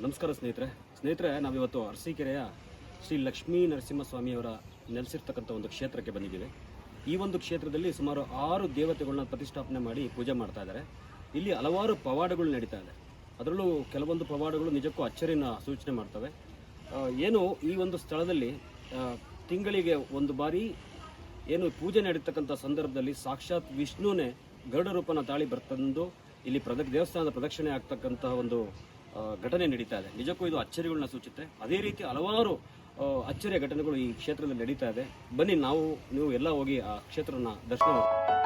ನಮಸ್ಕಾರ ಸ್ನೇಹಿತರೆ ನಾವಿವತ್ತು ಅರಸೀಕೆರೆಯ ಶ್ರೀ ಲಕ್ಷ್ಮೀ ನರಸಿಂಹಸ್ವಾಮಿಯವರ ನೆಲೆಸಿರ್ತಕ್ಕಂಥ ಒಂದು ಕ್ಷೇತ್ರಕ್ಕೆ ಬಂದಿದ್ದೀವಿ. ಈ ಒಂದು ಕ್ಷೇತ್ರದಲ್ಲಿ ಸುಮಾರು 6 ದೇವತೆಗಳನ್ನ ಪ್ರತಿಷ್ಠಾಪನೆ ಮಾಡಿ ಪೂಜೆ ಮಾಡ್ತಾ ಇದ್ದಾರೆ. ಇಲ್ಲಿ ಹಲವಾರು ಪವಾಡಗಳು ನಡೀತಾ ಇದೆ. ಅದರಲ್ಲೂ ಕೆಲವೊಂದು ಪವಾಡಗಳು ನಿಜಕ್ಕೂ ಅಚ್ಚರಿನ ಸೂಚನೆ ಮಾಡ್ತವೆ. ಏನು ಈ ಒಂದು ಸ್ಥಳದಲ್ಲಿ ತಿಂಗಳಿಗೆ ಒಂದು ಬಾರಿ ಏನು ಪೂಜೆ ನಡೀತಕ್ಕಂಥ ಸಂದರ್ಭದಲ್ಲಿ ಸಾಕ್ಷಾತ್ ವಿಷ್ಣುನೇ ಗರುಡ ರೂಪನ ತಾಳಿ ಬರ್ತಂದು ಇಲ್ಲಿ ದೇವಸ್ಥಾನದ ಪ್ರದಕ್ಷಿಣೆ ಆಗ್ತಕ್ಕಂತಹ ಒಂದು ಘಟನೆ ನಡೀತಾ ಇದೆ. ನಿಜಕ್ಕೂ ಇದು ಅಚ್ಚರಿಗಳನ್ನ ಸೂಚುತ್ತೆ. ಅದೇ ರೀತಿ ಹಲವಾರು ಅಚ್ಚರಿಯ ಘಟನೆಗಳು ಈ ಕ್ಷೇತ್ರದಲ್ಲಿ ನಡೀತಾ ಇದೆ. ಬನ್ನಿ ನೀವು ಎಲ್ಲ ಹೋಗಿ ಆ ಕ್ಷೇತ್ರನ ದರ್ಶನ ಮಾಡಿ.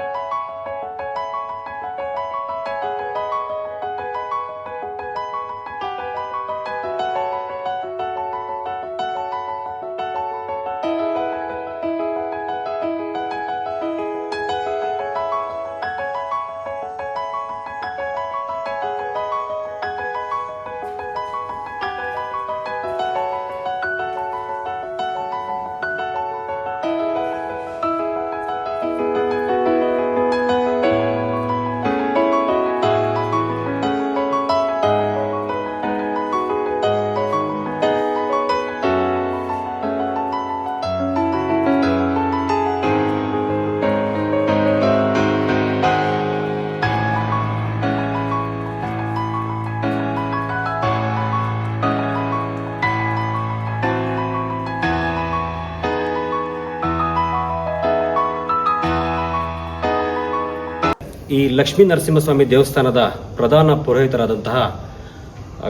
ಈ ಲಕ್ಷ್ಮೀ ನರಸಿಂಹಸ್ವಾಮಿ ದೇವಸ್ಥಾನದ ಪ್ರಧಾನ ಪುರೋಹಿತರಾದಂತಹ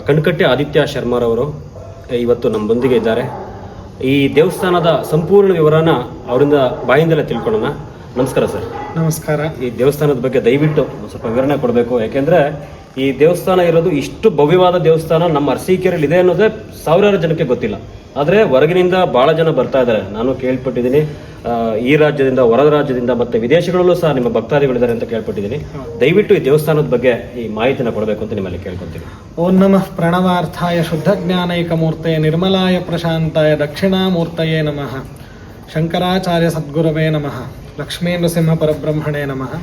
ಕಣ್ಕಟ್ಟೆ ಆದಿತ್ಯ ಶರ್ಮಾರವರು ಇವತ್ತು ನಮ್ಮೊಂದಿಗೆ ಇದ್ದಾರೆ. ಈ ದೇವಸ್ಥಾನದ ಸಂಪೂರ್ಣ ವಿವರನ ಅವರಿಂದ ಬಾಯಿಂದಲೇ ತಿಳ್ಕೊಳ್ಳೋಣ. ನಮಸ್ಕಾರ ಸರ್. ನಮಸ್ಕಾರ. ಈ ದೇವಸ್ಥಾನದ ಬಗ್ಗೆ ದಯವಿಟ್ಟು ಸ್ವಲ್ಪ ವಿವರಣೆ ಕೊಡಬೇಕು. ಯಾಕೆಂದ್ರೆ ಈ ದೇವಸ್ಥಾನ ಇರೋದು ಇಷ್ಟು ಭವ್ಯವಾದ ದೇವಸ್ಥಾನ ನಮ್ಮ ಅರಸೀಕೆರೆಯಲ್ಲಿ ಇದೆ ಅನ್ನೋದೇ ಸಾವಿರಾರು ಜನಕ್ಕೆ ಗೊತ್ತಿಲ್ಲ. ಆದರೆ ಹೊರಗಿನಿಂದ ಬಹಳ ಜನ ಬರ್ತಾ ಇದ್ದಾರೆ. ನಾನು ಕೇಳ್ಪಟ್ಟಿದ್ದೀನಿ ಈ ರಾಜ್ಯದಿಂದ, ಹೊರ ರಾಜ್ಯದಿಂದ ಮತ್ತೆ ವಿದೇಶಗಳಲ್ಲೂ ಸಹ ನಿಮ್ಮ ಭಕ್ತಾದಿಗಳಿದ್ದಾರೆ ಅಂತ ಕೇಳ್ಪಟ್ಟಿದ್ದೀನಿ. ದಯವಿಟ್ಟು ಈ ದೇವಸ್ಥಾನದ ಬಗ್ಗೆ ಈ ಮಾಹಿತಿನ ಕೊಡಬೇಕು ಅಂತ ನಿಮ್ಮಲ್ಲಿ ಕೇಳ್ಕೊತೀನಿ. ಓಂ ನಮಃ ಪ್ರಣವಾರ್ಥಾಯ ಶುದ್ಧ ಜ್ಞಾನೈಕ ಮೂರ್ತಯೇ ನಿರ್ಮಲಾಯ ಪ್ರಶಾಂತಾಯ ದಕ್ಷಿಣಾಮೂರ್ತಯೇ ನಮಃ. ಶಂಕರಾಚಾರ್ಯ ಸದ್ಗುರವೇ ನಮಃ. ಲಕ್ಷ್ಮೀ ನೃಸಿಂಹ ಪರಬ್ರಹ್ಮಣೇ ನಮಃ.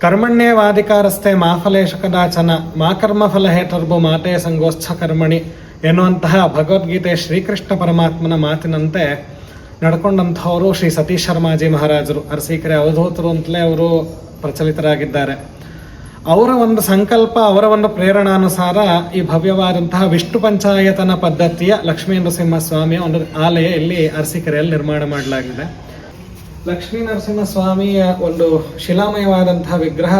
ಕರ್ಮಣ್ಯೇವಾಧಿಕಾರಸ್ಥೆ ಮಾ ಫಲೇಶು ಕದಾಚನ ಮಾ ಕರ್ಮಫಲ ಹೇತರ್ಭು ಮಾತೇ ಸಂಗೋತ್ಸ ಕರ್ಮಣಿ ಎನ್ನುವಂತಹ ಭಗವದ್ಗೀತೆ ಶ್ರೀಕೃಷ್ಣ ಪರಮಾತ್ಮನ ಮಾತಿನಂತೆ ನಡ್ಕೊಂಡಂಥವರು ಶ್ರೀ ಸತೀಶ್ ಶರ್ಮಾಜಿ ಮಹಾರಾಜರು. ಅರಸೀಕೆರೆ ಅವಧೂತರು ಅಂತಲೇ ಅವರು ಪ್ರಚಲಿತರಾಗಿದ್ದಾರೆ. ಅವರ ಒಂದು ಸಂಕಲ್ಪ, ಅವರ ಒಂದು ಪ್ರೇರಣಾನುಸಾರ ಈ ಭವ್ಯವಾದಂತಹ ವಿಷ್ಣು ಪಂಚಾಯತನ ಪದ್ಧತಿಯ ಲಕ್ಷ್ಮೀ ನರಸಿಂಹಸ್ವಾಮಿಯ ಒಂದು ಆಲಯ ಇಲ್ಲಿ ಅರಸೀಕೆರೆಯಲ್ಲಿ ನಿರ್ಮಾಣ ಮಾಡಲಾಗಿದೆ. ಲಕ್ಷ್ಮೀ ನರಸಿಂಹಸ್ವಾಮಿಯ ಒಂದು ಶಿಲಾಮಯವಾದಂತಹ ವಿಗ್ರಹ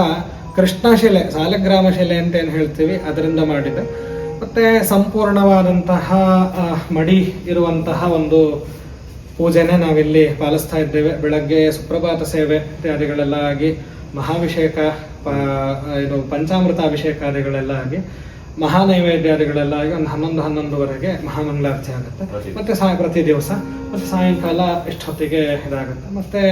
ಕೃಷ್ಣಶಿಲೆ, ಸಾಲಗ್ರಾಮ ಶಿಲೆ ಅಂತ ಏನು ಹೇಳ್ತೀವಿ, ಅದರಿಂದ ಮಾಡಿದೆ. ಮತ್ತೆ ಸಂಪೂರ್ಣವಾದಂತಹ ಮಡಿ ಇರುವಂತಹ ಒಂದು ಪೂಜೆನೇ ನಾವಿಲ್ಲಿ ಪಾಲಿಸ್ತಾ ಇದ್ದೇವೆ. ಬೆಳಗ್ಗೆ ಸುಪ್ರಭಾತ ಸೇವೆ ಇತ್ಯಾದಿಗಳೆಲ್ಲ ಆಗಿ, ಮಹಾಭಿಷೇಕ, ಇದು ಪಂಚಾಮೃತ ಅಭಿಷೇಕಾದಿಗಳೆಲ್ಲ ಆಗಿ, ಮಹಾನೈವೇದ್ಯಾದಿಗಳೆಲ್ಲ ಆಗಿ ಒಂದು 11-11ವರೆಗೆ ಮಹಾಮಂಗಳಾರತಿ ಆಗುತ್ತೆ. ಮತ್ತೆ ಪ್ರತಿ ದಿವಸ ಮತ್ತೆ ಸಾಯಂಕಾಲ ಇಷ್ಟೊತ್ತಿಗೆ ಇದಾಗುತ್ತೆ. ಮತ್ತೆ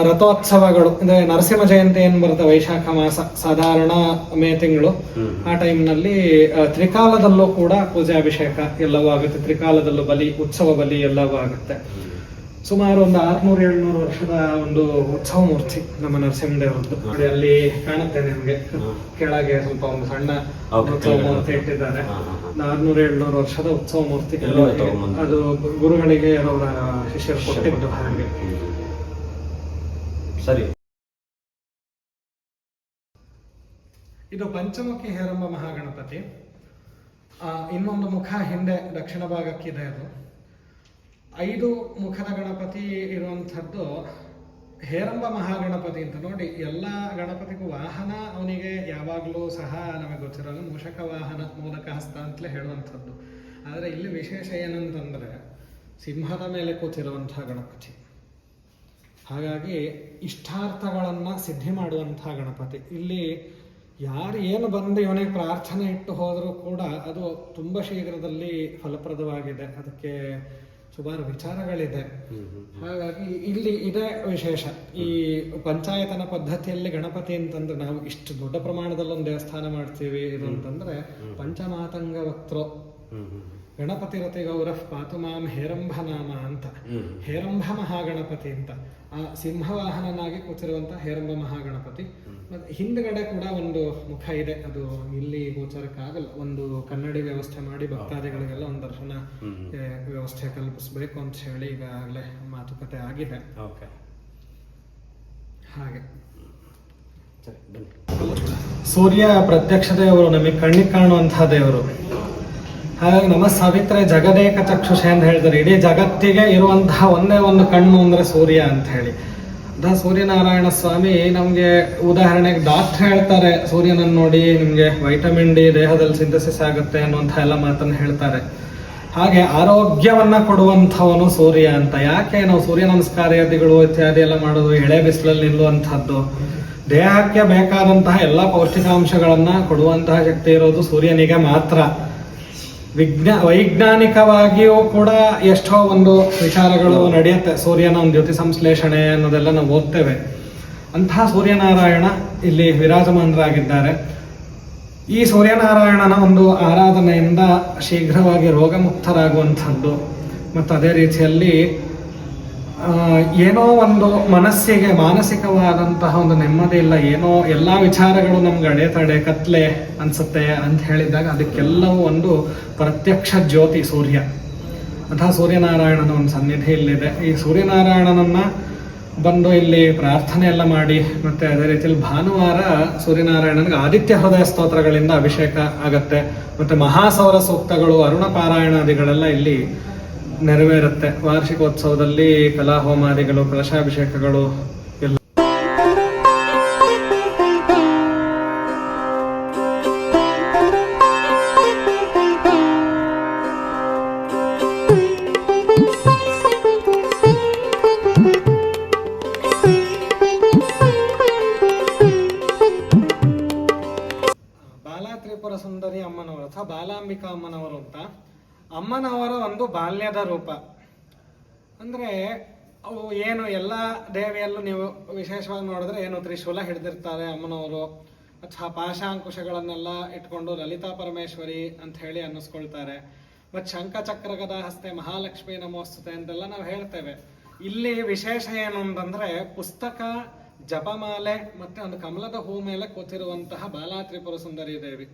ರಥೋತ್ಸವಗಳು ಅಂದ್ರೆ ನರಸಿಂಹ ಜಯಂತಿ ಏನು ಬರುತ್ತೆ ವೈಶಾಖ ಮಾಸ, ಸಾಧಾರಣ ಮೇ ತಿಂಗಳು, ಆ ಟೈಮ್ನಲ್ಲಿ ತ್ರಿಕಾಲದಲ್ಲೂ ಕೂಡ ಪೂಜೆ ಅಭಿಷೇಕ ಎಲ್ಲವೂ ಆಗುತ್ತೆ. ತ್ರಿಕಾಲದಲ್ಲೂ ಬಲಿ, ಉತ್ಸವ ಬಲಿ ಎಲ್ಲವೂ ಆಗುತ್ತೆ. ಸುಮಾರು ಒಂದು 600-700 ವರ್ಷದ ಒಂದು ಉತ್ಸವ ಮೂರ್ತಿ ನಮ್ಮ ನರಸಿಂಹದೇವರದ್ದು. ಅಲ್ಲಿ ಕಾಣುತ್ತೆ ನಿಮ್ಗೆ, ಕೆಳಗೆ ಸ್ವಲ್ಪ ಒಂದು ಸಣ್ಣ ಉತ್ಸವ ಮೂರ್ತಿ ಇಟ್ಟಿದ್ದಾರೆ. 600-700 ವರ್ಷದ ಉತ್ಸವ ಮೂರ್ತಿ. ಅದು ಗುರುಗಳಿಗೆ ಅವರ ಶಿಷ್ಯರು ಕೊಟ್ಟಿದ್ದು ಹಾಗೆ. ಸರಿ. ಇದು ಪಂಚಮುಖಿ ಹೇರಂಬ ಮಹಾಗಣಪತಿ. ಇನ್ನೊಂದು ಮುಖ ಹಿಂದೆ ದಕ್ಷಿಣ ಭಾಗಕ್ಕಿದೆ. ಅದು 5 ಮುಖದ ಗಣಪತಿ ಇರುವಂಥದ್ದು ಹೇರಂಬ ಮಹಾಗಣಪತಿ ಅಂತ. ನೋಡಿ, ಎಲ್ಲ ಗಣಪತಿಗೂ ವಾಹನ ಅವನಿಗೆ ಯಾವಾಗಲೂ ಸಹ ನಮಗೆ ಗೊತ್ತಿರೋದು ಮೂಷಕ ವಾಹನ, ಮೋದಕ ಹಸ್ತ ಅಂತಲೇ ಹೇಳುವಂಥದ್ದು. ಆದರೆ ಇಲ್ಲಿ ವಿಶೇಷ ಏನಂತಂದರೆ ಸಿಂಹದ ಮೇಲೆ ಕೂತಿರುವಂತಹ ಗಣಪತಿ. ಹಾಗಾಗಿ ಇಷ್ಟಾರ್ಥಗಳನ್ನು ಸಿದ್ಧಿ ಮಾಡುವಂತಹ ಗಣಪತಿ. ಇಲ್ಲಿ ಯಾರು ಏನು ಬಂದು ಇವನಿಗೆ ಪ್ರಾರ್ಥನೆ ಇಟ್ಟು ಹೋದರೂ ಕೂಡ ಅದು ತುಂಬ ಶೀಘ್ರದಲ್ಲಿ ಫಲಪ್ರದವಾಗಿದೆ. ಅದಕ್ಕೆ ಸುಮಾರು ವಿಚಾರಗಳಿದೆ. ಹಾಗಾಗಿ ಇಲ್ಲಿ ಇದೇ ವಿಶೇಷ. ಈ ಪಂಚಾಯತನ ಪದ್ಧತಿಯಲ್ಲಿ ಗಣಪತಿ ಅಂತಂದ್ರೆ ನಾವು ಇಷ್ಟು ದೊಡ್ಡ ಪ್ರಮಾಣದಲ್ಲಿ ಒಂದು ದೇವಸ್ಥಾನ ಮಾಡ್ತೀವಿ ಇದು ಅಂತಂದ್ರೆ ಪಂಚಮಾತಂಗ ವಕ್ತೃ ಗಣಪತಿ ರತಿ ಗೌರವ್ ಪಾತು ಮಾಂ ಹೇರಂಭ ನಾಮ ಅಂತ, ಹೇರಂಭ ಮಹಾಗಣಪತಿ ಅಂತ. ಆ ಸಿಂಹವಾಹನನಾಗಿ ಕೂತಿರುವಂತಹ ಹೇರಂಭ ಮಹಾಗಣಪತಿ ಮತ್ತೆ ಹಿಂದ್ಗಡೆ ಕೂಡ ಒಂದು ಮುಖ ಇದೆ, ಅದು ಇಲ್ಲಿ ಗೋಚರಕ್ಕಾಗಲ್ಲ. ಒಂದು ಕನ್ನಡಿ ವ್ಯವಸ್ಥೆ ಮಾಡಿ ಭಕ್ತಾದಿಗಳಿಗೆಲ್ಲ ಒಂದು ದರ್ಶನ ವ್ಯವಸ್ಥೆ ಕಲ್ಪಿಸ್ಬೇಕು ಅಂತ ಹೇಳಿ ಈಗಾಗಲೇ ಮಾತುಕತೆ ಆಗಿದೆ. ಹಾಗೆ ಸೂರ್ಯ ಪ್ರತ್ಯಕ್ಷ ದೇವರು, ನಮಗೆ ಕಣ್ಣಿಗೆ ಕಾಣುವಂತಹ ದೇವರು. ಹಾಗಾಗಿ ನಮ್ಮ ಸಾವಿತ್ರೆ ಜಗದೇಕ ಚಕ್ಷುಷೆ ಅಂತ ಹೇಳ್ತಾರೆ. ಇಡೀ ಜಗತ್ತಿಗೆ ಇರುವಂತಹ ಒಂದೇ ಒಂದು ಕಣ್ಣು ಅಂದ್ರೆ ಸೂರ್ಯ ಅಂತ ಹೇಳಿ. ಸೂರ್ಯನಾರಾಯಣ ಸ್ವಾಮಿ ನಮ್ಗೆ ಉದಾಹರಣೆಗೆ ಡಾಕ್ಟರ್ ಹೇಳ್ತಾರೆ, ಸೂರ್ಯನನ್ನು ನೋಡಿ ನಿಮ್ಗೆ ವೈಟಮಿನ್ ಡಿ ದೇಹದಲ್ಲಿ ಸಿಂಥಸಿಸ್ ಆಗುತ್ತೆ ಅನ್ನುವಂಥ ಎಲ್ಲ ಮಾತನ್ನು ಹೇಳ್ತಾರೆ. ಹಾಗೆ ಆರೋಗ್ಯವನ್ನ ಕೊಡುವಂಥವನು ಸೂರ್ಯ ಅಂತ. ಯಾಕೆ ನಾವು ಸೂರ್ಯ ನಮಸ್ಕಾರಾದಿಗಳು ಇತ್ಯಾದಿ ಎಲ್ಲ ಮಾಡೋದು? ಎಳೆ ಬಿಸಿಲಲ್ಲಿ ನಿಲ್ಲುವಂಥದ್ದು, ದೇಹಕ್ಕೆ ಬೇಕಾದಂತಹ ಎಲ್ಲ ಪೌಷ್ಟಿಕಾಂಶಗಳನ್ನ ಕೊಡುವಂತಹ ಶಕ್ತಿ ಇರೋದು ಸೂರ್ಯನಿಗೆ ಮಾತ್ರ. ವೈಜ್ಞಾನಿಕವಾಗಿಯೂ ಕೂಡ ಎಷ್ಟೋ ಒಂದು ವಿಚಾರಗಳು ನಡೆಯುತ್ತೆ. ಸೂರ್ಯನ ಒಂದು ದ್ಯುತಿ ಸಂಶ್ಲೇಷಣೆ ಅನ್ನೋದೆಲ್ಲ ನಾವು ಓದ್ತೇವೆ. ಅಂತಹ ಸೂರ್ಯನಾರಾಯಣ ಇಲ್ಲಿ ವಿರಾಜಮಾನರಾಗಿದ್ದಾರೆ. ಈ ಸೂರ್ಯನಾರಾಯಣನ ಒಂದು ಆರಾಧನೆಯಿಂದ ಶೀಘ್ರವಾಗಿ ರೋಗಮುಕ್ತರಾಗುವಂಥದ್ದು, ಮತ್ತು ಅದೇ ರೀತಿಯಲ್ಲಿ ಏನೋ ಒಂದು ಮನಸ್ಸಿಗೆ ಮಾನಸಿಕವಾದಂತಹ ಒಂದು ನೆಮ್ಮದಿ ಇಲ್ಲ, ಏನೋ ಎಲ್ಲ ವಿಚಾರಗಳು ನಮ್ಗೆ ಅಡೆತಡೆ ಕತ್ಲೆ ಅನ್ಸುತ್ತೆ ಅಂತ ಹೇಳಿದಾಗ ಅದಕ್ಕೆಲ್ಲವೂ ಒಂದು ಪ್ರತ್ಯಕ್ಷ ಜ್ಯೋತಿ ಸೂರ್ಯ. ಅಂತಹ ಸೂರ್ಯನಾರಾಯಣನ ಒಂದು ಸನ್ನಿಧಿ ಇಲ್ಲಿದೆ. ಈ ಸೂರ್ಯನಾರಾಯಣನನ್ನ ಬಂದು ಇಲ್ಲಿ ಪ್ರಾರ್ಥನೆ ಎಲ್ಲ ಮಾಡಿ, ಮತ್ತೆ ಅದೇ ರೀತಿಯಲ್ಲಿ ಭಾನುವಾರ ಸೂರ್ಯನಾರಾಯಣನಿಗೆ ಆದಿತ್ಯ ಹೃದಯ ಸ್ತೋತ್ರಗಳಿಂದ ಅಭಿಷೇಕ ಆಗತ್ತೆ. ಮತ್ತೆ ಮಹಾಸೌರ ಸೂಕ್ತಗಳು, ಅರುಣ ಪಾರಾಯಣಾದಿಗಳೆಲ್ಲ ಇಲ್ಲಿ ನೆರವೇರುತ್ತೆ. ವಾರ್ಷಿಕೋತ್ಸವದಲ್ಲಿ ಕಲಾಹೋಮಾದಿಗಳು, ಕಲಶಾಭಿಷೇಕಗಳು ಎಲ್ಲ. ಬಾಲಾ ತ್ರಿಪುರ ಸುಂದರಿ ಅಮ್ಮನವರು ಅಥವಾ ಬಾಲಾಂಬಿಕಾ ಅಮ್ಮನವರು ಅಂತ. ಅಮ್ಮನವರ ಒಂದು ಬಾಲ್ಯದ ರೂಪ ಅಂದ್ರೆ ಅವು ಏನು ಎಲ್ಲ ದೇವಿಯಲ್ಲೂ ನೀವು ವಿಶೇಷವಾಗಿ ನೋಡಿದ್ರೆ ಏನು ತ್ರಿಶೂಲ ಹಿಡಿದಿರ್ತಾರೆ ಅಮ್ಮನವರು, ಅಥವಾ ಪಾಶಾಂಕುಶಗಳನ್ನೆಲ್ಲ ಇಟ್ಕೊಂಡು ಲಲಿತಾ ಪರಮೇಶ್ವರಿ ಅಂತ ಹೇಳಿ ಅನ್ನಿಸ್ಕೊಳ್ತಾರೆ. ಮತ್ತು ಶಂಖಚಕ್ರ ಗದಾ ಹಸ್ತೆ ಮಹಾಲಕ್ಷ್ಮಿ ನಮೋಸ್ತುತೆ ಅಂತೆಲ್ಲ ನಾವು ಹೇಳ್ತೇವೆ. ಇಲ್ಲಿ ವಿಶೇಷ ಏನು ಅಂತಂದ್ರೆ ಪುಸ್ತಕ, ಜಪಮಾಲೆ ಮತ್ತೆ ಒಂದು ಕಮಲದ ಹೂ ಮೇಲೆ ಕೂತಿರುವಂತಹ ಬಾಲಾ ತ್ರಿಪುರ ಸುಂದರಿ ದೇವಿ.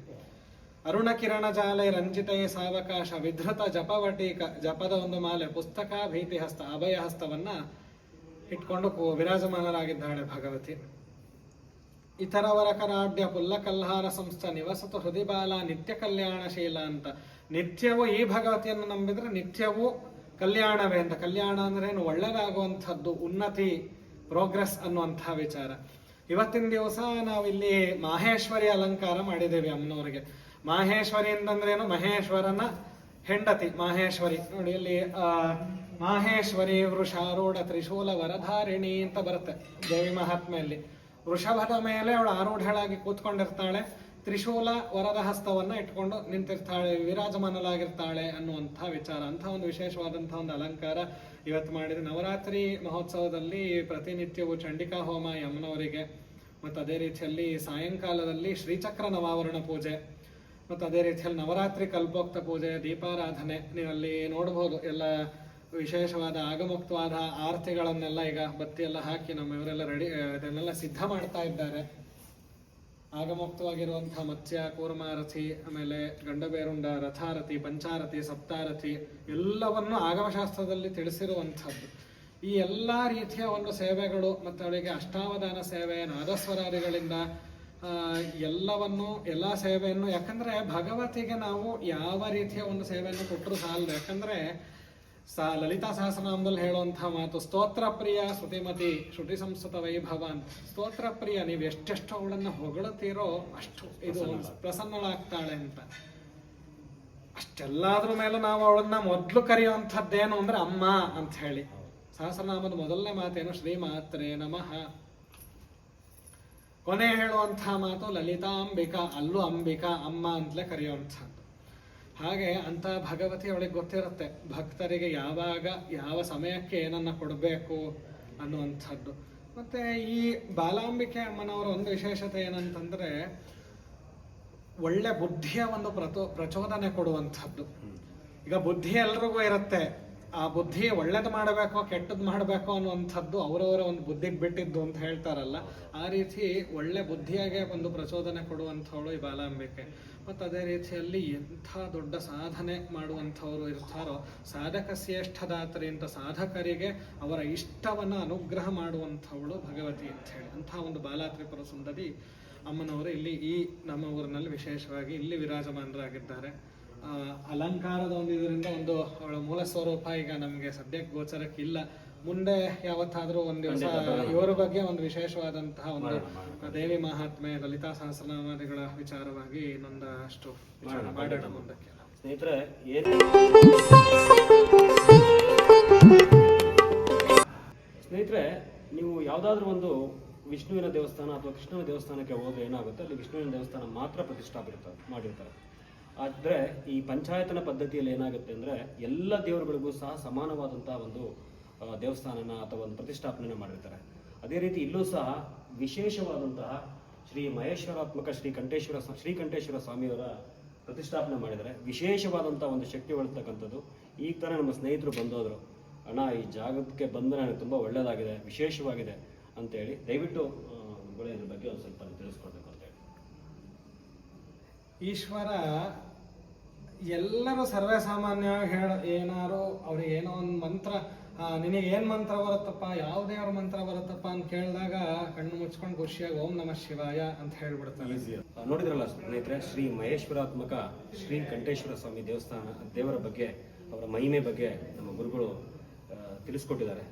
ಅರುಣ ಕಿರಣ ಜಾಲೆ ರಂಜಿತೈ ಸಾವಕಾಶ ವಿಧೃತ ಜಪವಟೀಕ, ಜಪದ ಒಂದು ಮಾಲೆ, ಪುಸ್ತಕ, ಭೀತಿ ಹಸ್ತ, ಅಭಯ ಹಸ್ತವನ್ನ ಇಟ್ಕೊಂಡು ವಿರಾಜಮಾನರಾಗಿದ್ದಾಳೆ ಭಗವತಿ. ಇತರವರ ಕರಾಢ್ಯ ಪುಲ್ಲಕಲ್ಹಾರ ಸಂಸ್ಥೆ ನಿವಸತು ಹೃದಿಬಾಲ ನಿತ್ಯ ಕಲ್ಯಾಣಶೀಲ ಅಂತ. ನಿತ್ಯವೂ ಈ ಭಗವತಿಯನ್ನು ನಂಬಿದ್ರೆ ನಿತ್ಯವೂ ಕಲ್ಯಾಣವೇ ಅಂತ. ಕಲ್ಯಾಣ ಅಂದ್ರೆ ಏನು? ಒಳ್ಳೆಯದಾಗುವಂಥದ್ದು, ಉನ್ನತಿ, ಪ್ರೋಗ್ರೆಸ್ ಅನ್ನುವಂತಹ ವಿಚಾರ. ಇವತ್ತಿನ ದಿವಸ ನಾವು ಇಲ್ಲಿ ಮಾಹೇಶ್ವರಿ ಅಲಂಕಾರ ಮಾಡಿದ್ದೇವೆ ಅಮ್ಮನವರಿಗೆ. ಮಾಹೇಶ್ವರಿ ಅಂತಂದ್ರೇನು? ಮಹೇಶ್ವರನ ಹೆಂಡತಿ ಮಾಹೇಶ್ವರಿ. ನೋಡಿ ಇಲ್ಲಿ ಮಾಹೇಶ್ವರಿ ವೃಷಾರೂಢ ತ್ರಿಶೂಲ ವರಧಾರಿಣಿ ಅಂತ ಬರುತ್ತೆ ದೇವಿ ಮಹಾತ್ಮೆಯಲ್ಲಿ. ವೃಷಭದ ಮೇಲೆ ಅವಳು ಆರೂಢಳಾಗಿ ಕೂತ್ಕೊಂಡಿರ್ತಾಳೆ, ತ್ರಿಶೂಲ ವರದ ಹಸ್ತವನ್ನ ಇಟ್ಕೊಂಡು ನಿಂತಿರ್ತಾಳೆ, ವಿರಾಜಮಾನಲಾಗಿರ್ತಾಳೆ ಅನ್ನುವಂಥ ವಿಚಾರ. ಅಂಥ ಒಂದು ವಿಶೇಷವಾದಂಥ ಒಂದು ಅಲಂಕಾರ ಇವತ್ತು ಮಾಡಿದ. ನವರಾತ್ರಿ ಮಹೋತ್ಸವದಲ್ಲಿ ಪ್ರತಿನಿತ್ಯವೂ ಚಂಡಿಕಾ ಹೋಮ ಯಮ್ಮನವರಿಗೆ, ಮತ್ತು ಅದೇ ರೀತಿಯಲ್ಲಿ ಸಾಯಂಕಾಲದಲ್ಲಿ ಶ್ರೀಚಕ್ರ ನವಾವರಣ ಪೂಜೆ, ಮತ್ತು ಅದೇ ರೀತಿಯಲ್ಲಿ ನವರಾತ್ರಿ ಕಲ್ಪೋಕ್ತ ಪೂಜೆ, ದೀಪಾರಾಧನೆ ನೀವಲ್ಲಿ ನೋಡಬಹುದು. ಎಲ್ಲ ವಿಶೇಷವಾದ ಆಗಮುಕ್ತವಾದ ಆರತಿಗಳನ್ನೆಲ್ಲ ಈಗ ಬತ್ತಿ ಎಲ್ಲ ಹಾಕಿ ನಮ್ಮ ಇವರೆಲ್ಲ ರೆಡಿ ಇದನ್ನೆಲ್ಲ ಸಿದ್ಧ ಮಾಡ್ತಾ ಇದ್ದಾರೆ. ಆಗಮುಕ್ತವಾಗಿರುವಂತಹ ಮತ್ಸ್ಯ, ಕೂರ್ಮಾರಥಿ, ಆಮೇಲೆ ಗಂಡಬೇರುಂಡ, ರಥಾರಥಿ, ಪಂಚಾರಥಿ, ಸಪ್ತಾರಥಿ ಎಲ್ಲವನ್ನು ಆಗಮಶಾಸ್ತ್ರದಲ್ಲಿ ತಿಳಿಸಿರುವಂಥದ್ದು. ಈ ಎಲ್ಲ ರೀತಿಯ ಒಂದು ಸೇವೆಗಳು ಮತ್ತು ಅವಳಿಗೆ ಅಷ್ಟಾವಧಾನ ಸೇವೆ, ನಾದಸ್ವರಾದಿಗಳಿಂದ ಎಲ್ಲ ಸೇವೆಯನ್ನು, ಯಾಕಂದ್ರೆ ಭಗವತಿಗೆ ನಾವು ಯಾವ ರೀತಿಯ ಒಂದು ಸೇವೆಯನ್ನು ಕೊಟ್ಟರು ಸಾಲದು. ಯಾಕಂದ್ರೆ ಲಲಿತಾ ಸಹಸ್ರನಾಮದಲ್ಲಿ ಹೇಳುವಂತಹ ಮಾತು, ಸ್ತೋತ್ರ ಪ್ರಿಯ ಶ್ರುತಿಮತಿ ಶ್ರುತಿ ಸಂಸ್ಕೃತ ವೈಭವ ಅಂತ. ಸ್ತೋತ್ರ ಪ್ರಿಯ, ನೀವು ಎಷ್ಟೆಷ್ಟು ಅವಳನ್ನ ಹೊಗಳುತ್ತೀರೋ ಅಷ್ಟು ಇದು ಪ್ರಸನ್ನಳಾಗ್ತಾಳೆ ಅಂತ. ಅಷ್ಟೆಲ್ಲಾದ್ರ ಮೇಲೆ ನಾವು ಅವಳನ್ನ ಮೊದಲು ಕರೆಯುವಂಥದ್ದೇನು ಅಂದ್ರೆ ಅಮ್ಮ ಅಂತ ಹೇಳಿ. ಸಹಸ್ರನಾಮದ ಮೊದಲನೇ ಮಾತೇನು? ಶ್ರೀಮಾತ್ರೇ ನಮಃ. ಕೊನೆ ಹೇಳುವಂತಹ ಮಾತು ಲಲಿತಾಂಬಿಕಾ, ಅಲ್ಲೂ ಅಂಬಿಕಾ, ಅಮ್ಮ ಅಂತಲೇ ಕರೆಯುವಂಥದ್ದು. ಹಾಗೆ ಅಂತ ಭಗವತಿ ಅವಳಿಗೆ ಗೊತ್ತಿರುತ್ತೆ ಭಕ್ತರಿಗೆ ಯಾವಾಗ ಯಾವ ಸಮಯಕ್ಕೆ ಏನನ್ನ ಕೊಡಬೇಕು ಅನ್ನುವಂಥದ್ದು. ಮತ್ತೆ ಈ ಬಾಲಾಂಬಿಕೆ ಅಮ್ಮನವರ ಒಂದು ವಿಶೇಷತೆ ಏನಂತಂದ್ರೆ ಒಳ್ಳೆ ಬುದ್ಧಿಯ ಒಂದು ಪ್ರಚೋದನೆ ಕೊಡುವಂಥದ್ದು. ಈಗ ಬುದ್ಧಿ ಎಲ್ರಿಗೂ ಇರುತ್ತೆ, ಆ ಬುದ್ಧಿ ಒಳ್ಳೇದು ಮಾಡಬೇಕೋ ಕೆಟ್ಟದ್ದು ಮಾಡಬೇಕೋ ಅನ್ನುವಂಥದ್ದು ಅವರವರ ಒಂದು ಬುದ್ಧಿಗೆ ಬಿಟ್ಟಿದ್ದು ಅಂತ ಹೇಳ್ತಾರಲ್ಲ, ಆ ರೀತಿ ಒಳ್ಳೆ ಬುದ್ಧಿಯಾಗೆ ಒಂದು ಪ್ರಚೋದನೆ ಕೊಡುವಂಥವಳು ಈ ಬಾಲಾಂಬಿಕೆ. ಮತ್ತು ಅದೇ ರೀತಿಯಲ್ಲಿ ಎಂಥ ದೊಡ್ಡ ಸಾಧನೆ ಮಾಡುವಂಥವರು ಇರ್ತಾರೋ, ಸಾಧಕ ಶ್ರೇಷ್ಠದಾತ್ರಿ ಅಂತ ಸಾಧಕರಿಗೆ ಅವರ ಇಷ್ಟವನ್ನು ಅನುಗ್ರಹ ಮಾಡುವಂಥವಳು ಭಗವತಿ ಅಂತ ಹೇಳಿ ಅಂಥ ಒಂದು ಬಾಲಾ ತ್ರಿಪುರ ಸುಂದರಿ ಅಮ್ಮನವರು ಇಲ್ಲಿ ಈ ನಮ್ಮ ಊರಿನಲ್ಲಿ ವಿಶೇಷವಾಗಿ ಇಲ್ಲಿ ವಿರಾಜಮಾನರಾಗಿದ್ದಾರೆ. ಅಲಂಕಾರದ ಒಂದು ಇದರಿಂದ ಒಂದು ಅವಳ ಮೂಲ ಸ್ವರೂಪ ಈಗ ನಮಗೆ ಸದ್ಯಕ್ಕೆ ಗೋಚರಕ್ಕಿಲ್ಲ. ಮುಂದೆ ಯಾವತ್ತಾದರೂ ಒಂದು ದಿವಸ ಇವರ ಬಗ್ಗೆ ಒಂದು ವಿಶೇಷವಾದಂತಹ ಒಂದು ದೇವಿ ಮಹಾತ್ಮೆ, ಲಲಿತಾ ಸಹಸ್ರನಾಮಾದಿಗಳ ವಿಚಾರವಾಗಿ ಇನ್ನೊಂದಷ್ಟು ಮಾಡೋಣ ಮುಂದಕ್ಕೆ. ಸ್ನೇಹಿತರೆ, ನೀವು ಯಾವುದಾದ್ರೂ ಒಂದು ವಿಷ್ಣುವಿನ ದೇವಸ್ಥಾನ ಅಥವಾ ಕೃಷ್ಣನ ದೇವಸ್ಥಾನಕ್ಕೆ ಹೋದ್ರೆ ಏನಾಗುತ್ತೆ, ಅಲ್ಲಿ ವಿಷ್ಣುವಿನ ದೇವಸ್ಥಾನ ಮಾತ್ರ ಮಾಡಿರ್ತಾರೆ. ಆದರೆ ಈ ಪಂಚಾಯತನ ಪದ್ಧತಿಯಲ್ಲಿ ಏನಾಗುತ್ತೆ ಅಂದರೆ ಎಲ್ಲ ದೇವರುಗಳಿಗೂ ಸಹ ಸಮಾನವಾದಂತಹ ಒಂದು ದೇವಸ್ಥಾನನ ಅಥವಾ ಒಂದು ಪ್ರತಿಷ್ಠಾಪನೆ ಮಾಡಿರ್ತಾರೆ. ಅದೇ ರೀತಿ ಇಲ್ಲೂ ಸಹ ವಿಶೇಷವಾದಂತಹ ಶ್ರೀ ಮಹೇಶ್ವರಾತ್ಮಕ ಶ್ರೀಕಂಠೇಶ್ವರ ಸ್ವಾಮಿಯವರ ಪ್ರತಿಷ್ಠಾಪನೆ ಮಾಡಿದರೆ ವಿಶೇಷವಾದಂಥ ಒಂದು ಶಕ್ತಿ ಹೊಳತಕ್ಕಂಥದ್ದು. ಈಗ ತಾನೇ ನಮ್ಮ ಸ್ನೇಹಿತರು ಬಂದೋದ್ರು, ಅಣ್ಣ ಈ ಜಾಗಕ್ಕೆ ಬಂದು ನನಗೆ ತುಂಬ ಒಳ್ಳೆಯದಾಗಿದೆ, ವಿಶೇಷವಾಗಿದೆ ಅಂತೇಳಿ. ದಯವಿಟ್ಟು ಇದ್ರ ಬಗ್ಗೆ ಒಂದು ಸ್ವಲ್ಪ ತಿಳಿಸ್ಕೊಡ್ಬೇಕು ಅಂತೇಳಿ. ಈಶ್ವರ ಎಲ್ಲರೂ ಸರ್ವೇ ಸಾಮಾನ್ಯವಾಗಿ ಏನಾರು ಅವ್ರಿಗೆ ಏನೋ ಒಂದು ಮಂತ್ರ, ನಿನಗೆ ಏನು ಮಂತ್ರ ಬರುತ್ತಪ್ಪ, ಯಾವ ದೇವರ ಮಂತ್ರ ಬರುತ್ತಪ್ಪ ಅಂತ ಕೇಳಿದಾಗ ಕಣ್ಣು ಮುಚ್ಕೊಂಡು ಖುಷಿಯಾಗಿ ಓಂ ನಮಃ ಶಿವಾಯ ಅಂತ ಹೇಳ್ಬಿಡ್ತಾರೆ. ನೋಡಿದ್ರಲ್ಲ ಸ್ನೇಹಿತರೆ, ಶ್ರೀ ಮಹೇಶ್ವರಾತ್ಮಕ ಶ್ರೀ ಕಂಠೇಶ್ವರ ಸ್ವಾಮಿ ದೇವರ ಬಗ್ಗೆ, ಅವರ ಮಹಿಮೆ ಬಗ್ಗೆ ನಮ್ಮ ಗುರುಗಳು ತಿಳಿಸ್ಕೊಟ್ಟಿದ್ದಾರೆ.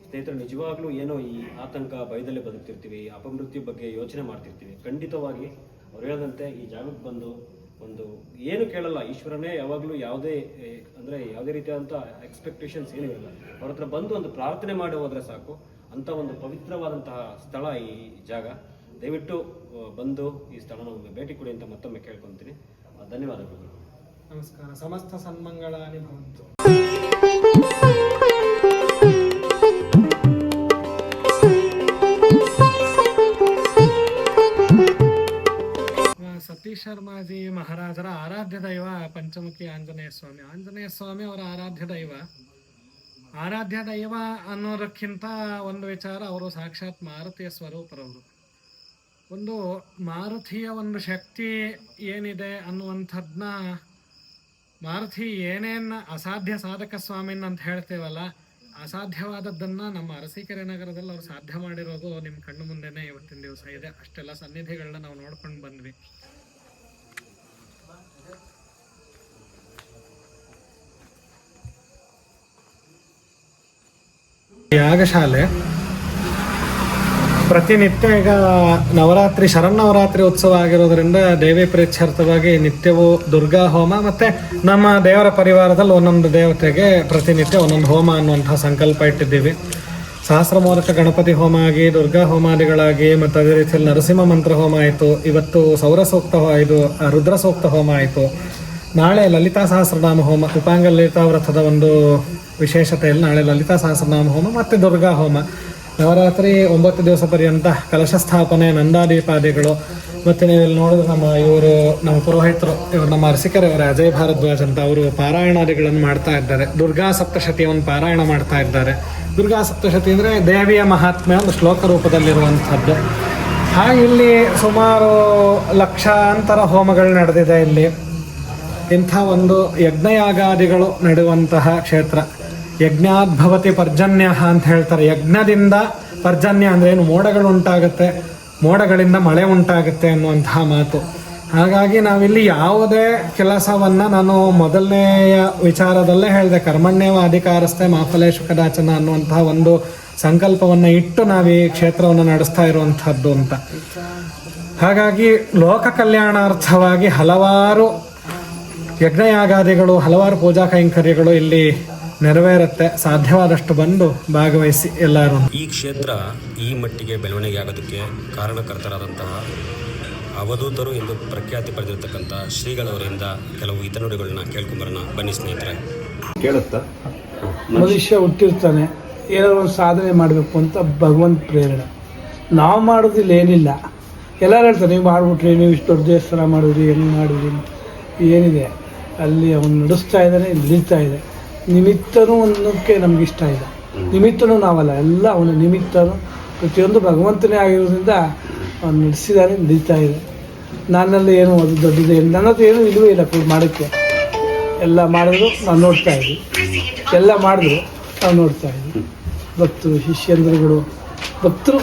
ಸ್ನೇಹಿತರೆ, ನಿಜವಾಗ್ಲೂ ಏನೋ ಈ ಆತಂಕ ಭಯದಲ್ಲೇ ಬದುಕ್ತಿರ್ತೀವಿ, ಅಪಮೃತ್ಯು ಬಗ್ಗೆ ಯೋಚನೆ ಮಾಡ್ತಿರ್ತೀವಿ. ಖಂಡಿತವಾಗಿ ಅವ್ರು ಹೇಳದಂತೆ ಈ ಜಾಗಕ್ಕೆ ಬಂದು ಒಂದು ಏನು ಕೇಳಲ್ಲ, ಈಶ್ವರನೇ ಯಾವಾಗಲೂ ಯಾವುದೇ ರೀತಿಯಾದಂಥ ಎಕ್ಸ್ಪೆಕ್ಟೇಷನ್ಸ್ ಏನೂ ಇರಲ್ಲ. ಅವ್ರ ಹತ್ರ ಬಂದು ಒಂದು ಪ್ರಾರ್ಥನೆ ಮಾಡಿ ಹೋದ್ರೆ ಸಾಕು. ಅಂಥ ಒಂದು ಪವಿತ್ರವಾದಂತಹ ಸ್ಥಳ ಈ ಜಾಗ. ದಯವಿಟ್ಟು ಬಂದು ಈ ಸ್ಥಳನ ಭೇಟಿ ಕೊಡಿ ಅಂತ ಮತ್ತೊಮ್ಮೆ ಕೇಳ್ಕೊತೀನಿ. ಧನ್ಯವಾದಗಳು. ನಮಸ್ಕಾರ. ಸಮಸ್ತ ಸನ್ಮಂಗಳಾನಿ ಭವಂತು. ಸತೀಶ್ ಶರ್ಮಾಜಿ ಮಹಾರಾಜರ ಆರಾಧ್ಯ ದೈವ ಪಂಚಮುಖಿ ಆಂಜನೇಯ ಸ್ವಾಮಿ ಅವರ ಆರಾಧ್ಯ ದೈವ ಅನ್ನೋದಕ್ಕಿಂತ ಒಂದು ವಿಚಾರ, ಅವರು ಸಾಕ್ಷಾತ್ ಮಾರುತಿಯ ಸ್ವರೂಪರವರು. ಒಂದು ಮಾರುತಿಯ ಒಂದು ಶಕ್ತಿ ಏನಿದೆ ಅನ್ನುವಂಥದ್ದನ್ನ, ಮಾರುತಿ ಏನೇನು ಅಸಾಧ್ಯ ಸಾಧಕ ಸ್ವಾಮಿನ ಅಂತ ಹೇಳ್ತೇವಲ್ಲ, ಅಸಾಧ್ಯವಾದದ್ದನ್ನು ನಮ್ಮ ಅರಸೀಕೆರೆ ನಗರದಲ್ಲಿ ಅವ್ರು ಸಾಧ್ಯ ಮಾಡಿರೋದು ನಿಮ್ಮ ಕಣ್ಣು ಮುಂದೆನೇ ಇವತ್ತಿನ ದಿವಸ ಇದೆ. ಅಷ್ಟೆಲ್ಲ ಸನ್ನಿಧಿಗಳನ್ನ ನಾವು ನೋಡ್ಕೊಂಡು ಬಂದ್ವಿ. ಯಾಗಶಾಲೆ ಪ್ರತಿನಿತ್ಯ ಈಗ ನವರಾತ್ರಿ ಶರನ್ನವರಾತ್ರಿ ಉತ್ಸವ ಆಗಿರೋದ್ರಿಂದ ದೇವಿ ಪ್ರೀತ್ಯರ್ಥವಾಗಿ ನಿತ್ಯವೂ ದುರ್ಗಾ ಹೋಮ, ಮತ್ತು ನಮ್ಮ ದೇವರ ಪರಿವಾರದಲ್ಲಿ ಒಂದೊಂದು ದೇವತೆಗೆ ಪ್ರತಿನಿತ್ಯ ಒಂದೊಂದು ಹೋಮ ಅನ್ನುವಂಥ ಸಂಕಲ್ಪ ಇಟ್ಟಿದ್ದೀವಿ. ಸಹಸ್ರಮೂಲಕ ಗಣಪತಿ ಹೋಮ ಆಗಿ, ದುರ್ಗಾ ಹೋಮಾದಿಗಳಾಗಿ, ಮತ್ತು ಅದೇ ರೀತಿಯಲ್ಲಿ ನರಸಿಂಹ ಮಂತ್ರ ಹೋಮ ಆಯಿತು. ಇವತ್ತು ಸೌರ ಸೂಕ್ತ ಇದು ರುದ್ರ ಸೂಕ್ತ ಹೋಮ ಆಯಿತು. ನಾಳೆ ಲಲಿತಾ ಸಹಸ್ರನಾಮ ಹೋಮ, ಉಪಾಂಗ ಲಲಿತಾ ವ್ರತದ ಒಂದು ವಿಶೇಷತೆಯಲ್ಲಿ ನಾಳೆ ಲಲಿತಾ ಸಹಸ್ರನಾಮ ಹೋಮ ಮತ್ತು ದುರ್ಗಾ ಹೋಮ. ನವರಾತ್ರಿ 9 ದಿವಸ ಪರ್ಯಂತ ಕಲಶ ಸ್ಥಾಪನೆ, ನಂದಾದೀಪಾದಿಗಳು. ಮತ್ತು ನೀವಿಲ್ಲಿ ನೋಡಿದ್ರೆ ನಮ್ಮ ಪುರೋಹಿತರು, ಇವರು ನಮ್ಮ ಅರಸೀಕೆರೆಯವರ ಅಜಯ್ ಭಾರದ್ವಾಜ್ ಅಂತ, ಅವರು ಪಾರಾಯಣಾದಿಗಳನ್ನು ಮಾಡ್ತಾ ಇದ್ದಾರೆ. ದುರ್ಗಾ ಸಪ್ತಶತಿಯನ್ನು ಪಾರಾಯಣ ಮಾಡ್ತಾ ಇದ್ದಾರೆ. ದುರ್ಗಾ ಸಪ್ತಶತಿ ಅಂದರೆ ದೇವಿಯ ಮಹಾತ್ಮೆ ಒಂದು ಶ್ಲೋಕ ರೂಪದಲ್ಲಿರುವಂಥದ್ದು. ಹಾಗೆ ಇಲ್ಲಿ ಸುಮಾರು ಲಕ್ಷಾಂತರ ಹೋಮಗಳು ನಡೆದಿದೆ. ಇಲ್ಲಿ ಇಂಥ ಒಂದು ಯಜ್ಞಯಾಗಾದಿಗಳು ನಡೆಯುವಂತಹ ಕ್ಷೇತ್ರ. ಯಜ್ಞಾದ್ಭವತಿ ಪರ್ಜನ್ಯ ಅಂತ ಹೇಳ್ತಾರೆ. ಯಜ್ಞದಿಂದ ಪರ್ಜನ್ಯ ಅಂದರೆ ಏನು, ಮೋಡಗಳು ಉಂಟಾಗುತ್ತೆ, ಮೋಡಗಳಿಂದ ಮಳೆ ಉಂಟಾಗುತ್ತೆ ಅನ್ನುವಂತಹ ಮಾತು. ಹಾಗಾಗಿ ನಾವಿಲ್ಲಿ ಯಾವುದೇ ಕೆಲಸವನ್ನು, ನಾನು ಮೊದಲನೆಯ ವಿಚಾರದಲ್ಲೇ ಹೇಳಿದೆ, ಕರ್ಮಣ್ಯವ ಅಧಿಕಾರಸ್ಥೆ ಮಾಫಲೇಶು ಕದಾಚನ ಅನ್ನುವಂತಹ ಒಂದು ಸಂಕಲ್ಪವನ್ನು ಇಟ್ಟು ನಾವು ಈ ಕ್ಷೇತ್ರವನ್ನು ನಡೆಸ್ತಾ ಇರುವಂಥದ್ದು ಅಂತ. ಹಾಗಾಗಿ ಲೋಕ ಕಲ್ಯಾಣಾರ್ಥವಾಗಿ ಹಲವಾರು ಯಜ್ಞಯಾಗಾದಿಗಳು, ಹಲವಾರು ಪೂಜಾ ಕೈಂಕರ್ಯಗಳು ಇಲ್ಲಿ ನೆರವೇರುತ್ತೆ. ಸಾಧ್ಯವಾದಷ್ಟು ಬಂದು ಭಾಗವಹಿಸಿ ಎಲ್ಲರೂ. ಈ ಕ್ಷೇತ್ರ ಈ ಮಟ್ಟಿಗೆ ಬೆಳವಣಿಗೆ ಆಗೋದಕ್ಕೆ ಕಾರಣಕರ್ತರಾದಂತಹ ಅವಧೂತರು ಎಂದು ಪ್ರಖ್ಯಾತಿ ಪಡೆದಿರತಕ್ಕಂಥ ಶ್ರೀಗಳವರಿಂದ ಕೆಲವು ಹಿತನುಡಿಗಳನ್ನ ಕೇಳ್ಕೊಂಬರೋಣ ಬನ್ನಿ ಸ್ನೇಹಿತರೆ. ಕೇಳುತ್ತಾ ಮನುಷ್ಯ ಹುಟ್ಟಿರ್ತಾನೆ, ಏನಾದ್ರು ಒಂದು ಸಾಧನೆ ಮಾಡಬೇಕು ಅಂತ ಭಗವಂತ ಪ್ರೇರಣೆ. ನಾವು ಮಾಡೋದಿಲ್ಲ, ಏನಿಲ್ಲ. ಎಲ್ಲರೂ ಹೇಳ್ತಾರೆ, ನೀವು ಮಾಡಿಬಿಟ್ರಿ, ನೀವು ಇಷ್ಟು ದೊಡ್ಡ ದೇವಸ್ಥಾನ ಮಾಡಿದ್ರಿ, ಹೆಂಗೆ ಮಾಡಿದ್ರಿ, ಏನಿದೆ ಅಲ್ಲಿ ಅವನು ನಡೆಸ್ತಾ ಇದ್ದಾನೆ, ನಡೀತಾ ಇದೆ. ನಿಮಿತ್ತನೂ ಅನ್ನೋಕ್ಕೆ ನಮ್ಗೆ ಇಷ್ಟ ಇಲ್ಲ. ನಿಮಿತ್ತನೂ ನಾವಲ್ಲ, ಎಲ್ಲ ಅವನ ನಿಮಿತ್ತನೂ. ಪ್ರತಿಯೊಂದು ಭಗವಂತನೇ ಆಗಿರೋದ್ರಿಂದ ಅವನು ನಡೆಸಿದ್ದಾನೆ, ನಡೀತಾ ಇದೆ. ನನ್ನಲ್ಲಿ ಏನು ಅದು ದೊಡ್ಡದೇ ಇಲ್ಲ, ನನ್ನ ಹತ್ರ ಏನೂ ಇಲ್ಲವೇ ಇಲ್ಲ ಮಾಡೋಕ್ಕೆ. ಎಲ್ಲ ಮಾಡಿದ್ರು ನಾವು ನೋಡ್ತಾ ಇದ್ವಿ, ಎಲ್ಲ ಮಾಡಿದ್ರು ನಾವು ನೋಡ್ತಾ ಇದ್ವಿ. ಭಕ್ತರು, ಶಿಷ್ಯಂದ್ರುಗಳು, ಭಕ್ತರು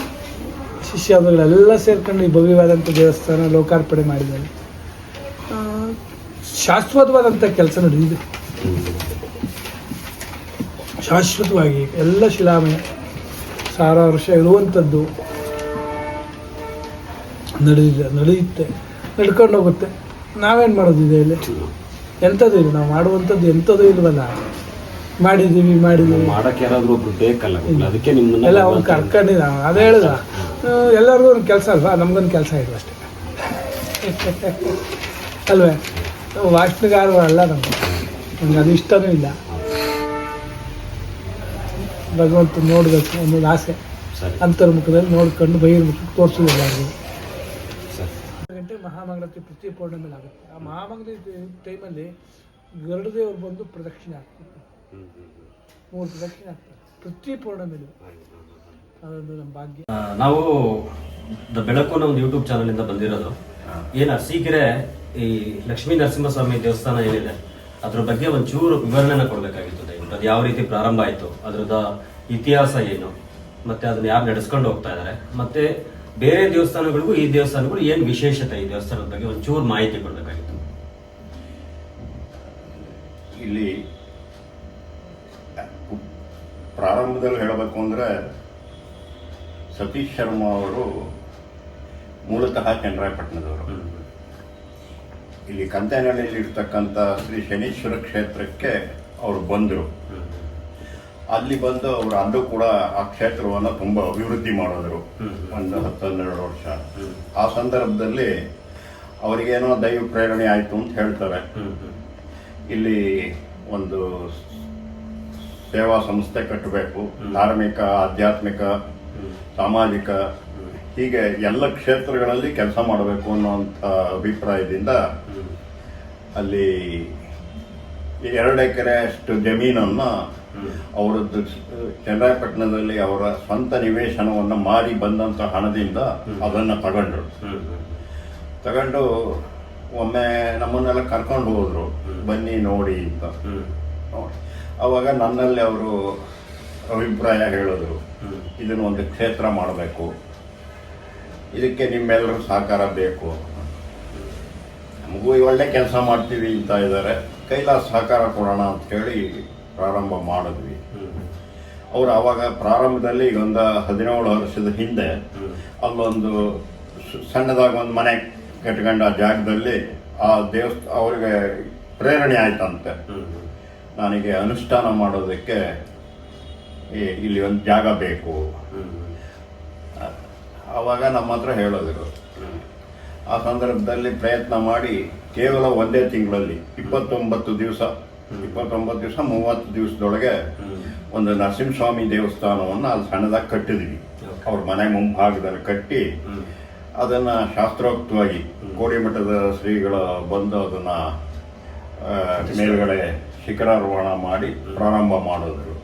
ಶಿಷ್ಯಂದ್ರುಗಳೆಲ್ಲ ಸೇರ್ಕೊಂಡು ಈ ಭವ್ಯವಾದಂಥ ದೇವಸ್ಥಾನ ಲೋಕಾರ್ಪಣೆ ಮಾಡಿದ್ದಾರೆ. ಶಾಶ್ವತವಾದಂಥ ಕೆಲಸ ನಡೆದಿದೆ. ಶಾಶ್ವತವಾಗಿ ಎಲ್ಲ ಶಿಲಾಮಯ 1000 ವರ್ಷ ಇರುವಂಥದ್ದು ನಡೆಯುತ್ತೆ, ನಡ್ಕೊಂಡು ಹೋಗುತ್ತೆ. ನಾವೇನು ಮಾಡೋದಿದೆ ಇಲ್ಲಿ? ಎಂಥದ್ದು ಇಲ್ಲ, ನಾವು ಮಾಡುವಂಥದ್ದು ಎಂಥದ್ದು ಇಲ್ವಲ್ಲ. ಮಾಡಿದ್ದೀವಿ ಮಾಡಕ್ಕೆ ಯಾರಾದ್ರೂ ಒಬ್ರು ಬೇಕಲ್ಲ, ಅದಕ್ಕೆ ನಿಮ್ಮನ್ನ ಎಲ್ಲ ಅವ್ನು ಕರ್ಕೊಂಡಿದ್ದ. ಅದೇ ಹೇಳಿದ, ಎಲ್ಲರಿಗೂ ಒಂದು ಕೆಲಸ ಅಲ್ವಾ, ನಮ್ಗೊಂದು ಕೆಲಸ ಇಲ್ಲ ಅಷ್ಟೇ ಅಲ್ವೇ. ನಾವು ವಾಸ್ತುಗಾರರು ಅಲ್ಲ, ನಮ್ಗೆ ಅದು ಇಷ್ಟನೂ ಇಲ್ಲ. ಭಗವಂತ ನೋಡಬೇಕು ಅನ್ನೋದು ಆಸೆ. ಅಂತರ್ಮುಖದಲ್ಲಿ ನೋಡ್ಕೊಂಡು ಬಹಿರ್ಮುಖಕ್ಕೆ ತೋರಿಸೋದು ಎಲ್ಲರಿಗೂ. 6 ಗಂಟೆ ಮಹಾಮಂಗಳಾರತಿ ಪ್ರತಿ ಪೌರ್ಣಮಿಲಿ ಆಗುತ್ತೆ. ಆ ಮಹಾಮಂಗಳಾರತಿ ಟೈಮಲ್ಲಿ ಗರುಡದೇವರು ಬಂದು ಪ್ರದಕ್ಷಿಣೆ ಆಗ್ತಾರೆ, 3 ಪ್ರದಕ್ಷಿಣೆ ಆಗ್ತಾರೆ ಪ್ರತಿ ಪೌರ್ಣಮಿಲಿ. ಅದೊಂದು ನಮ್ಮ ಭಾಗ್ಯ. ನಾವು ದ ಬೆಳಕು ನಮ್ಮ ಯೂಟ್ಯೂಬ್ ಚಾನಲ್ ಇಂದ ಬಂದಿರೋದು. ಏನು ಅರಸೀಕೆರೆ ಈ ಲಕ್ಷ್ಮೀ ನರಸಿಂಹಸ್ವಾಮಿ ದೇವಸ್ಥಾನ ಏನಿದೆ ಅದ್ರ ಬಗ್ಗೆ ಒಂಚೂರು ವಿವರಣೆನ ಕೊಡ್ಬೇಕಾಗಿತ್ತು. ದಯವಿಟ್ಟು ಅದು ಯಾವ ರೀತಿ ಪ್ರಾರಂಭ ಆಯಿತು, ಅದ್ರದ ಇತಿಹಾಸ ಏನು, ಮತ್ತೆ ಅದನ್ನ ಯಾರು ನಡೆಸ್ಕೊಂಡು ಹೋಗ್ತಾ ಇದ್ದಾರೆ, ಮತ್ತೆ ಬೇರೆ ದೇವಸ್ಥಾನಗಳಿಗೂ ಈ ದೇವಸ್ಥಾನಗಳು ಏನು ವಿಶೇಷತೆ, ಈ ದೇವಸ್ಥಾನದ ಬಗ್ಗೆ ಒಂಚೂರು ಮಾಹಿತಿ ಕೊಡ್ಬೇಕಾಗಿತ್ತು. ಇಲ್ಲಿ ಪ್ರಾರಂಭದಲ್ಲಿ ಹೇಳಬೇಕು ಅಂದರೆ ಸತೀಶ್ ಶರ್ಮಾ ಅವರು ಮೂಲತಃ ಚನ್ನರಾಯಪಟ್ಟಣದವರು. ಇಲ್ಲಿ ಕಂತೇನಹಳ್ಳಿಯಲ್ಲಿ ಇರ್ತಕ್ಕಂಥ ಶ್ರೀ ಶನೀಶ್ವರ ಕ್ಷೇತ್ರಕ್ಕೆ ಅವರು ಬಂದರು. ಅಲ್ಲಿ ಬಂದು ಅವರು ಅಲ್ಲೂ ಕೂಡ ಆ ಕ್ಷೇತ್ರವನ್ನು ತುಂಬ ಅಭಿವೃದ್ಧಿ ಮಾಡಿದ್ರು ಒಂದು 10-12 ವರ್ಷ. ಆ ಸಂದರ್ಭದಲ್ಲಿ ಅವರಿಗೇನೋ ದೈವ ಪ್ರೇರಣೆ ಆಯಿತು ಅಂತ ಹೇಳ್ತಾರೆ. ಇಲ್ಲಿ ಒಂದು ಸೇವಾ ಸಂಸ್ಥೆ ಕಟ್ಟಬೇಕು, ಧಾರ್ಮಿಕ, ಆಧ್ಯಾತ್ಮಿಕ, ಸಾಮಾಜಿಕ, ಹೀಗೆ ಎಲ್ಲ ಕ್ಷೇತ್ರಗಳಲ್ಲಿ ಕೆಲಸ ಮಾಡಬೇಕು ಅನ್ನೋಂಥ ಅಭಿಪ್ರಾಯದಿಂದ ಅಲ್ಲಿ 2 ಎಕರೆ ಅಷ್ಟು ಜಮೀನನ್ನು ಅವರದ್ದು ಚನ್ನರಾಯಪಟ್ಟಣದಲ್ಲಿ ಅವರ ಸ್ವಂತ ನಿವೇಶನವನ್ನು ಮಾರಿ ಬಂದಂಥ ಹಣದಿಂದ ಅದನ್ನು ತಗೊಂಡು ಒಮ್ಮೆ ನಮ್ಮನ್ನೆಲ್ಲ ಕರ್ಕೊಂಡು ಹೋದ್ರು, ಬನ್ನಿ ನೋಡಿ ಅಂತ. ಅವಾಗ ನನ್ನಲ್ಲಿ ಅವರು ಅಭಿಪ್ರಾಯ ಹೇಳಿದ್ರು, ಇದನ್ನು ಒಂದು ಕ್ಷೇತ್ರ ಮಾಡಬೇಕು, ಇದಕ್ಕೆ ನಿಮ್ಮೆಲ್ಲರೂ ಸಹಕಾರ ಬೇಕು, ನಮಗೂ ಒಳ್ಳೆ ಕೆಲಸ ಮಾಡ್ತೀವಿ ಅಂತ ಇದ್ದಾರೆ, ಕೈಲಾಸ ಸಹಕಾರ ಕೊಡೋಣ ಅಂತೇಳಿ ಪ್ರಾರಂಭ ಮಾಡಿದ್ವಿ. ಅವರು ಆವಾಗ ಪ್ರಾರಂಭದಲ್ಲಿ ಈಗ ಒಂದು 17 ವರ್ಷದ ಹಿಂದೆ ಅಲ್ಲೊಂದು ಸಣ್ಣದಾಗಿ ಒಂದು ಮನೆ ಕಟ್ಕೊಂಡು ಆ ಜಾಗದಲ್ಲಿ ಆ ಅವ್ರಿಗೆ ಪ್ರೇರಣೆ ಆಯ್ತಂತೆ, ನನಗೆ ಅನುಷ್ಠಾನ ಮಾಡೋದಕ್ಕೆ ಇಲ್ಲಿ ಒಂದು ಜಾಗ ಬೇಕು. ಆವಾಗ ನಮ್ಮ ಹತ್ರ ಹೇಳಿದ್ರು. ಆ ಸಂದರ್ಭದಲ್ಲಿ ಪ್ರಯತ್ನ ಮಾಡಿ ಕೇವಲ ಒಂದೇ ತಿಂಗಳಲ್ಲಿ 29 ದಿವಸ 30 ದಿವಸದೊಳಗೆ ಒಂದು ನರಸಿಂಹಸ್ವಾಮಿ ದೇವಸ್ಥಾನವನ್ನು ಅಲ್ಲಿ ಸಣ್ಣದಾಗಿ ಕಟ್ಟಿದ್ವಿ. ಅವ್ರ ಮನೆ ಮುಂಭಾಗದಲ್ಲಿ ಕಟ್ಟಿ ಅದನ್ನ ಶಾಸ್ತ್ರೋಕ್ತವಾಗಿ ಕೋಡಿಮಠದ ಶ್ರೀಗಳ ಬಂದು ಅದನ್ನ ಮೇಲ್ಗಡೆ ಶಿಖರಾರೋಹಣ ಮಾಡಿ ಪ್ರಾರಂಭ ಮಾಡಿದ್ರು.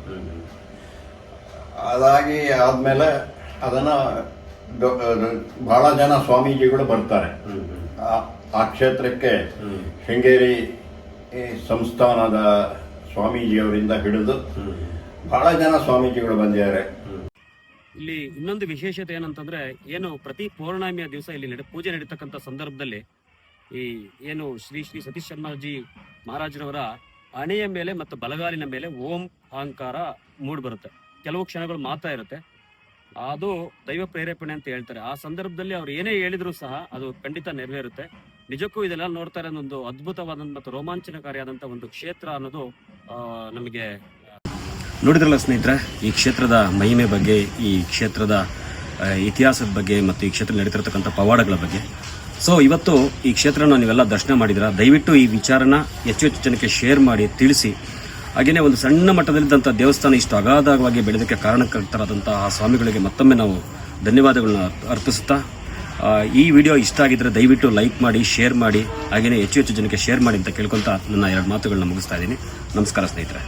ಅದಾಗಿ ಆದ್ಮೇಲೆ ಅದನ್ನ ಬಹಳ ಜನ ಸ್ವಾಮೀಜಿಗಳು ಬರ್ತಾರೆ ಆ ಕ್ಷೇತ್ರಕ್ಕೆ. ಶೃಂಗೇರಿ ಸಂಸ್ಥಾನದ ಸ್ವಾಮೀಜಿಯವರಿಂದ ಹಿಡಿದು ಬಹಳ ಜನ ಸ್ವಾಮೀಜಿಗಳು ಬಂದಿದ್ದಾರೆ. ಇಲ್ಲಿ ಇನ್ನೊಂದು ವಿಶೇಷತೆ ಏನಂತಂದ್ರೆ, ಏನು ಪ್ರತಿ ಪೌರ್ಣಮಿಯ ದಿವಸ ಇಲ್ಲಿ ಪೂಜೆ ನಡೀತಕ್ಕಂಥ ಸಂದರ್ಭದಲ್ಲಿ ಈ ಏನು ಶ್ರೀ ಶ್ರೀ ಸತೀಶ್ ಶರ್ಮಾಜಿ ಮಹಾರಾಜರವರ ಹಣೆಯ ಮೇಲೆ ಮತ್ತು ಬಲಗಾಲಿನ ಮೇಲೆ ಓಂ ಅಹಂಕಾರ ಮೂಡ್ ಬರುತ್ತೆ. ಕೆಲವು ಕ್ಷಣಗಳು ಮಾತ್ರ ಇರುತ್ತೆ, ಅದು ದೈವ ಪ್ರೇರೇಪಣೆ ಅಂತ ಹೇಳ್ತಾರೆ. ಆ ಸಂದರ್ಭದಲ್ಲಿ ಅವ್ರು ಏನೇ ಹೇಳಿದ್ರು ಸಹ ಅದು ಖಂಡಿತ ನೆರವೇರುತ್ತೆ. ನಿಜಕ್ಕೂ ಇದೆಲ್ಲ ನೋಡ್ತಾ ಇರೋ ಒಂದು ಅದ್ಭುತವಾದಂಥ ಮತ್ತು ರೋಮಾಂಚನಕಾರಿಯಾದಂಥ ಒಂದು ಕ್ಷೇತ್ರ ಅನ್ನೋದು ನಮಗೆ ನೋಡಿದ್ರಲ್ಲ ಸ್ನೇಹಿತರೆ. ಈ ಕ್ಷೇತ್ರದ ಮಹಿಮೆ ಬಗ್ಗೆ, ಈ ಕ್ಷೇತ್ರದ ಇತಿಹಾಸದ ಬಗ್ಗೆ ಮತ್ತು ಈ ಕ್ಷೇತ್ರ ನಡೀತಿರ್ತಕ್ಕಂಥ ಪವಾಡಗಳ ಬಗ್ಗೆ. ಸೊ ಇವತ್ತು ಈ ಕ್ಷೇತ್ರನ ನೀವೆಲ್ಲ ದರ್ಶನ ಮಾಡಿದ್ರ, ದಯವಿಟ್ಟು ಈ ವಿಚಾರನ ಹೆಚ್ಚು ಜನಕ್ಕೆ ಶೇರ್ ಮಾಡಿ ತಿಳಿಸಿ. ಹಾಗೆಯೇ ಒಂದು ಸಣ್ಣ ಮಟ್ಟದಲ್ಲಿದ್ದಂಥ ದೇವಸ್ಥಾನ ಇಷ್ಟು ಅಗಾಧವಾಗಿ ಬೆಳೆದಕ್ಕೆ ಕಾರಣಕರ್ತರಾದಂತಹ ಸ್ವಾಮಿಗಳಿಗೆ ಮತ್ತೊಮ್ಮೆ ನಾವು ಧನ್ಯವಾದಗಳನ್ನ ಅರ್ಪಿಸುತ್ತಾ, ಈ ವಿಡಿಯೋ ಇಷ್ಟ ಆಗಿದ್ರೆ ದಯವಿಟ್ಟು ಲೈಕ್ ಮಾಡಿ, ಶೇರ್ ಮಾಡಿ, ಹಾಗೆಯೇ ಹೆಚ್ಚು ಜನಕ್ಕೆ ಶೇರ್ ಮಾಡಿ ಅಂತ ಕೇಳ್ಕೊಳ್ತಾ ನನ್ನ 2 ಮಾತುಗಳನ್ನ ಮುಗಿಸ್ತಾ ಇದ್ದೀನಿ. ನಮಸ್ಕಾರ ಸ್ನೇಹಿತರೆ.